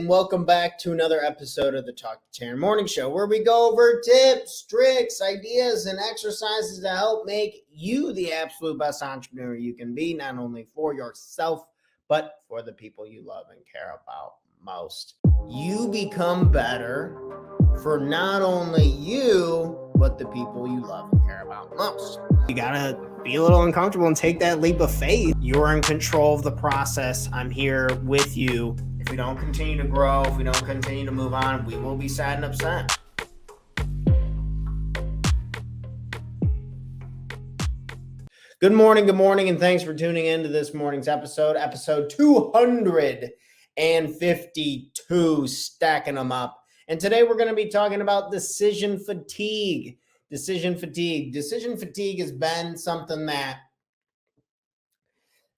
and welcome back to another episode of the Talk to Tanner Morning Show, where we go over tips, tricks, ideas, and exercises to help make you the absolute best entrepreneur you can be, not only for yourself, but for the people you love and care about most. You become better for not only you, but the people you love and care about most. You gotta be a little uncomfortable and take that leap of faith. You're in control of the process. I'm here with you. If we don't continue to grow, if we don't continue to move on, we will be sad and upset. Good morning, and thanks for tuning into this morning's episode 252, stacking them up. And today we're going to be talking about decision fatigue. Decision fatigue has been something that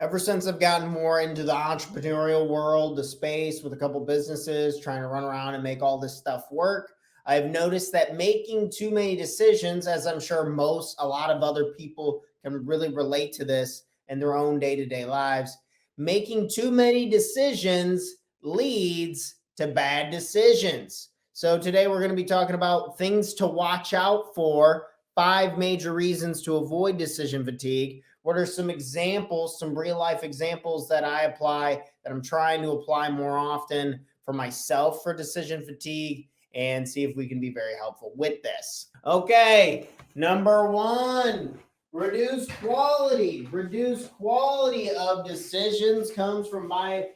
ever since I've gotten more into the entrepreneurial world, the space with a couple businesses, trying to run around and make all this stuff work, I've noticed that making too many decisions, as I'm sure a lot of other people can really relate to this in their own day-to-day lives, making too many decisions leads to bad decisions. So today we're going to be talking about things to watch out for, 5 major reasons to avoid decision fatigue. What are some examples, some real life examples that I apply, that I'm trying to apply more often for myself for decision fatigue, and see if we can be very helpful with this. Okay, number 1, reduce quality. Reduce quality of decisions comes from my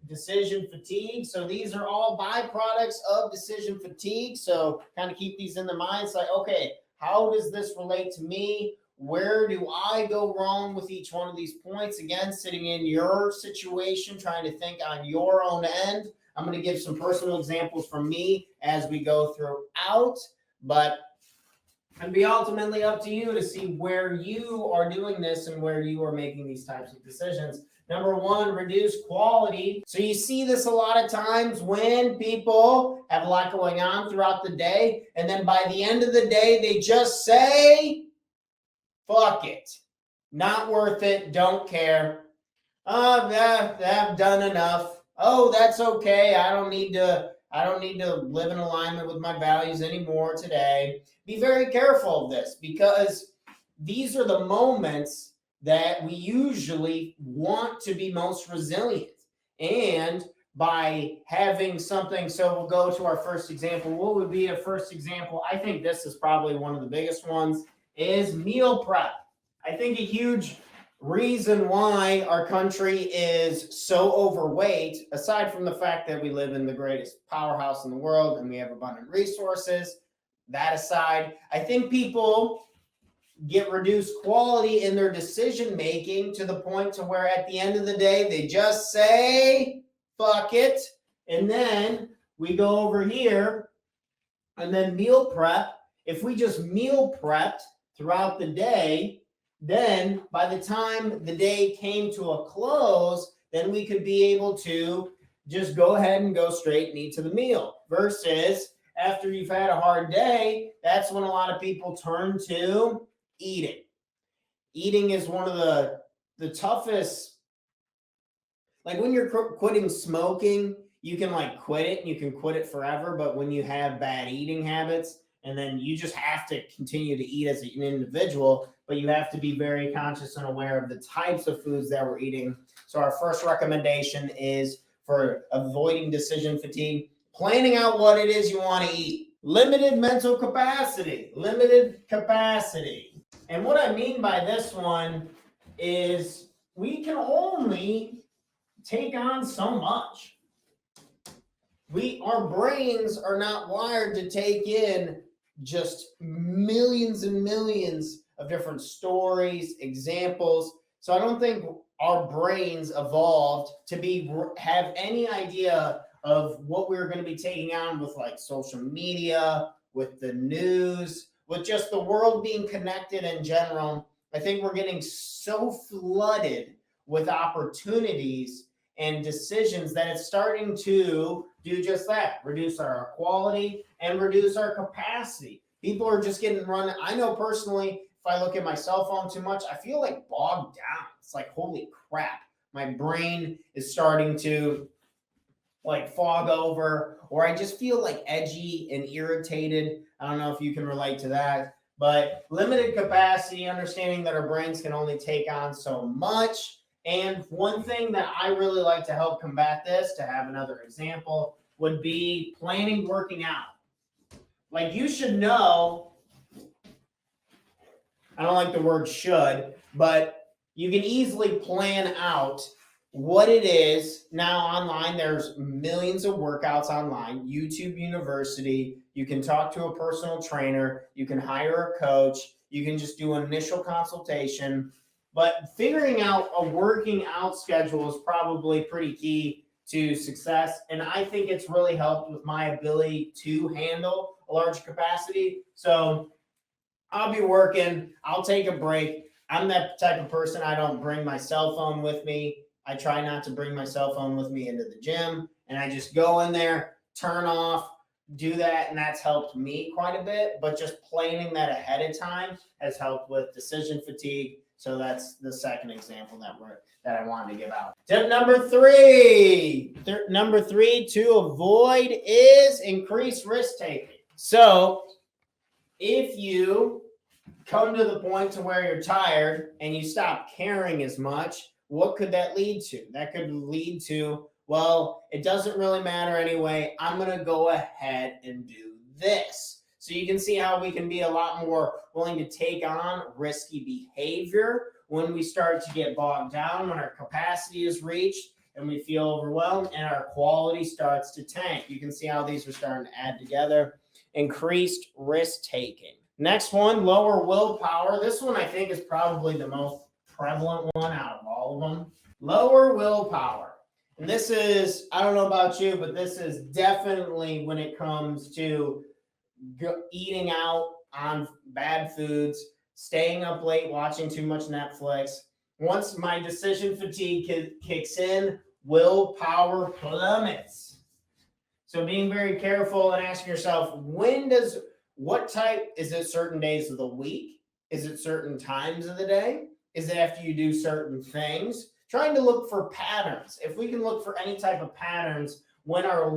decision fatigue. So these are all byproducts of decision fatigue. So kind of keep these in the mind. It's like, okay, how does this relate to me? Where do I go wrong with each one of these points? Again, sitting in your situation, trying to think on your own end. I'm going to give some personal examples from me as we go throughout, but it'll be ultimately up to you to see where you are doing this and where you are making these types of decisions. Number 1, reduce quality. So you see this a lot of times when people have a lot going on throughout the day, and then by the end of the day, they just say, fuck it, not worth it, don't care. I've done enough. Oh, that's okay. I don't need to live in alignment with my values anymore today. Be very careful of this, because these are the moments that we usually want to be most resilient. And by having something, so we'll go to our first example. What would be a first example? I think this is probably one of the biggest ones, is meal prep. I think a huge reason why our country is so overweight, aside from the fact that we live in the greatest powerhouse in the world and we have abundant resources, that aside, I think people get reduced quality in their decision making to the point to where at the end of the day, they just say, fuck it. And then we go over here and then meal prep. If we just meal prepped throughout the day, then by the time the day came to a close, then we could be able to just go ahead and go straight and eat to the meal. Versus after you've had a hard day, that's when a lot of people turn to eating. Eating is one of the toughest. Like when you're quitting smoking, you can like quit it and you can quit it forever. But when you have bad eating habits, and then you just have to continue to eat as an individual, but you have to be very conscious and aware of the types of foods that we're eating. So our first recommendation is for avoiding decision fatigue, planning out what it is you want to eat. Limited mental capacity. And what I mean by this one is we can only take on so much. Our brains are not wired to take in just millions and millions of different stories, examples. So I don't think our brains evolved to have any idea of what we're going to be taking on with like social media, with the news, with just the world being connected in general. I think we're getting so flooded with opportunities and decisions that it's starting to do just that, reduce our quality and reduce our capacity. People are just getting run. I know personally, if I look at my cell phone too much, I feel like bogged down. It's like, holy crap, my brain is starting to like fog over, or I just feel like edgy and irritated. I don't know if you can relate to that, but limited capacity, understanding that our brains can only take on so much. And one thing that I really like to help combat this, to have another example, would be planning working out. Like you should know, I don't like the word should, but you can easily plan out what it is. Now online, there's millions of workouts online, YouTube University. You can talk to a personal trainer, you can hire a coach, you can just do an initial consultation. But figuring out a working out schedule is probably pretty key to success. And I think it's really helped with my ability to handle a large capacity. So I'll be working, I'll take a break. I'm that type of person, I don't bring my cell phone with me. I try not to bring my cell phone with me into the gym, and I just go in there, turn off, do that, and that's helped me quite a bit. But just planning that ahead of time has helped with decision fatigue. So that's the second example that I wanted to give out. Tip number three. Number three to avoid is increased risk taking. So if you come to the point to where you're tired and you stop caring as much, what could that lead to? That could lead to, well, it doesn't really matter anyway. I'm going to go ahead and do this. So you can see how we can be a lot more willing to take on risky behavior when we start to get bogged down, when our capacity is reached and we feel overwhelmed and our quality starts to tank. You can see how these are starting to add together. Increased risk taking. Next one, lower willpower. This one I think is probably the most prevalent one out of all of them. Lower willpower. And this is, I don't know about you, but this is definitely when it comes to eating out on bad foods, staying up late, watching too much Netflix. Once my decision fatigue kicks in, willpower plummets. So being very careful and asking yourself, what type, is it certain days of the week? Is it certain times of the day? Is it after you do certain things? Trying to look for patterns. If we can look for any type of patterns when our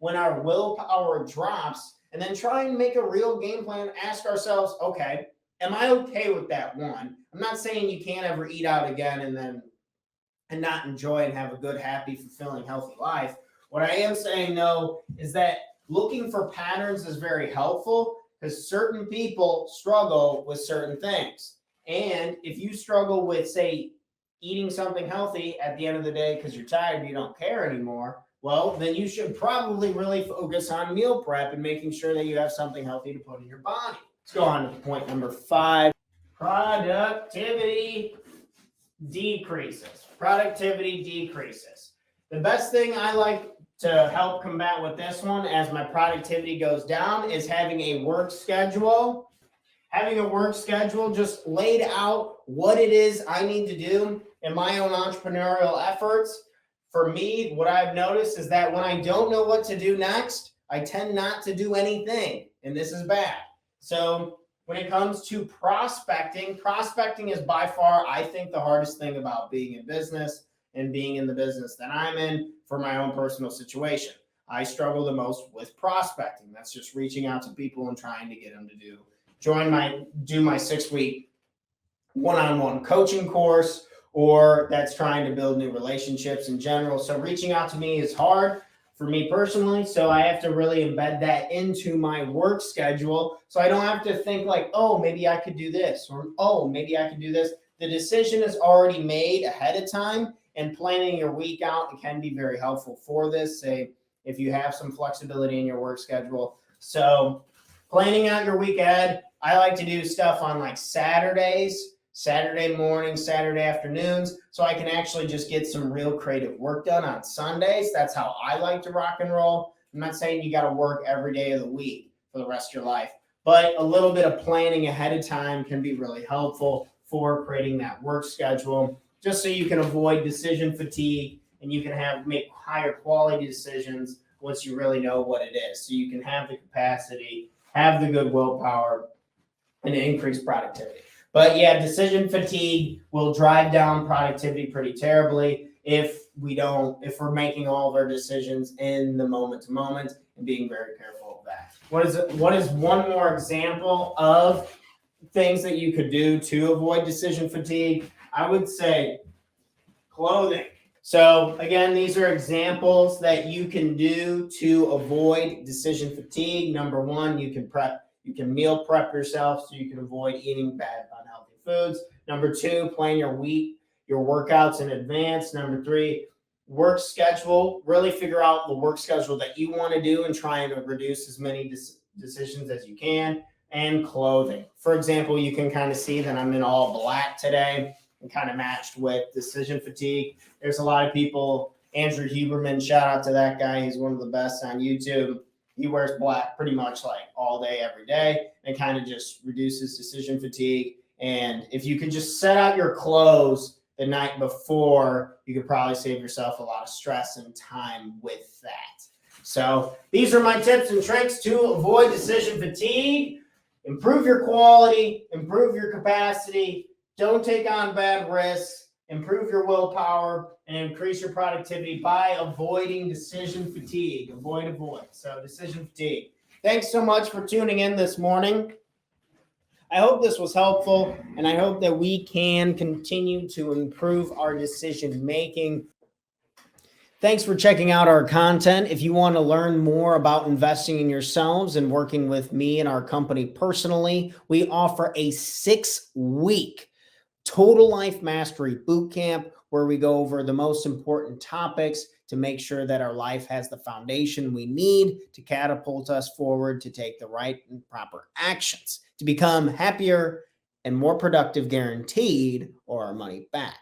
willpower drops, and then try and make a real game plan, ask ourselves, okay, am I okay with that one? I'm not saying you can't ever eat out again and not enjoy and have a good, happy, fulfilling, healthy life. What I am saying, though, is that looking for patterns is very helpful because certain people struggle with certain things. And if you struggle with, say, eating something healthy at the end of the day because you're tired and you don't care anymore, well, then you should probably really focus on meal prep and making sure that you have something healthy to put in your body. Let's go on to point number 5. Productivity decreases. Productivity decreases. The best thing I like to help combat with this one as my productivity goes down is having a work schedule. Having a work schedule just laid out what it is I need to do in my own entrepreneurial efforts. For me, what I've noticed is that when I don't know what to do next, I tend not to do anything, and this is bad. So when it comes to prospecting is by far, I think, the hardest thing about being in business and being in the business that I'm in for my own personal situation. I struggle the most with prospecting. That's just reaching out to people and trying to get them to do my 6-week one-on-one coaching course, or that's trying to build new relationships in general. So reaching out to me is hard for me personally. So I have to really embed that into my work schedule. So I don't have to think like, oh, maybe I could do this, or, oh, maybe I could do this. The decision is already made ahead of time, and planning your week out can be very helpful for this. Say, if you have some flexibility in your work schedule. So planning out your week ahead, I like to do stuff on like Saturdays, Saturday mornings, Saturday afternoons, so I can actually just get some real creative work done on Sundays. That's how I like to rock and roll. I'm not saying you got to work every day of the week for the rest of your life, but a little bit of planning ahead of time can be really helpful for creating that work schedule, just so you can avoid decision fatigue and you can make higher quality decisions once you really know what it is. So you can have the capacity, have the good willpower, and increase productivity. But yeah, decision fatigue will drive down productivity pretty terribly. If if we're making all of our decisions in the moment to moment, and being very careful of that. What is one more example of things that you could do to avoid decision fatigue? I would say clothing. So again, these are examples that you can do to avoid decision fatigue. Number one, you can meal prep yourself so you can avoid eating bad, unhealthy foods. Number two, plan your week, your workouts in advance. Number three, work schedule. Really figure out the work schedule that you want to do and try and reduce as many decisions as you can. And clothing. For example, you can kind of see that I'm in all black today and kind of matched with decision fatigue. There's a lot of people, Andrew Huberman, shout out to that guy. He's one of the best on YouTube. He wears black pretty much like all day, every day, and kind of just reduces decision fatigue. And if you could just set out your clothes the night before, you could probably save yourself a lot of stress and time with that. So these are my tips and tricks to avoid decision fatigue. Improve your quality, improve your capacity, don't take on bad risks, improve your willpower, and increase your productivity by avoiding decision fatigue. Avoid. So decision fatigue. Thanks so much for tuning in this morning. I hope this was helpful, and I hope that we can continue to improve our decision making. Thanks for checking out our content. If you want to learn more about investing in yourselves and working with me and our company personally, we offer a 6-week Total Life Mastery Bootcamp where we go over the most important topics to make sure that our life has the foundation we need to catapult us forward to take the right and proper actions to become happier and more productive, guaranteed, or our money back.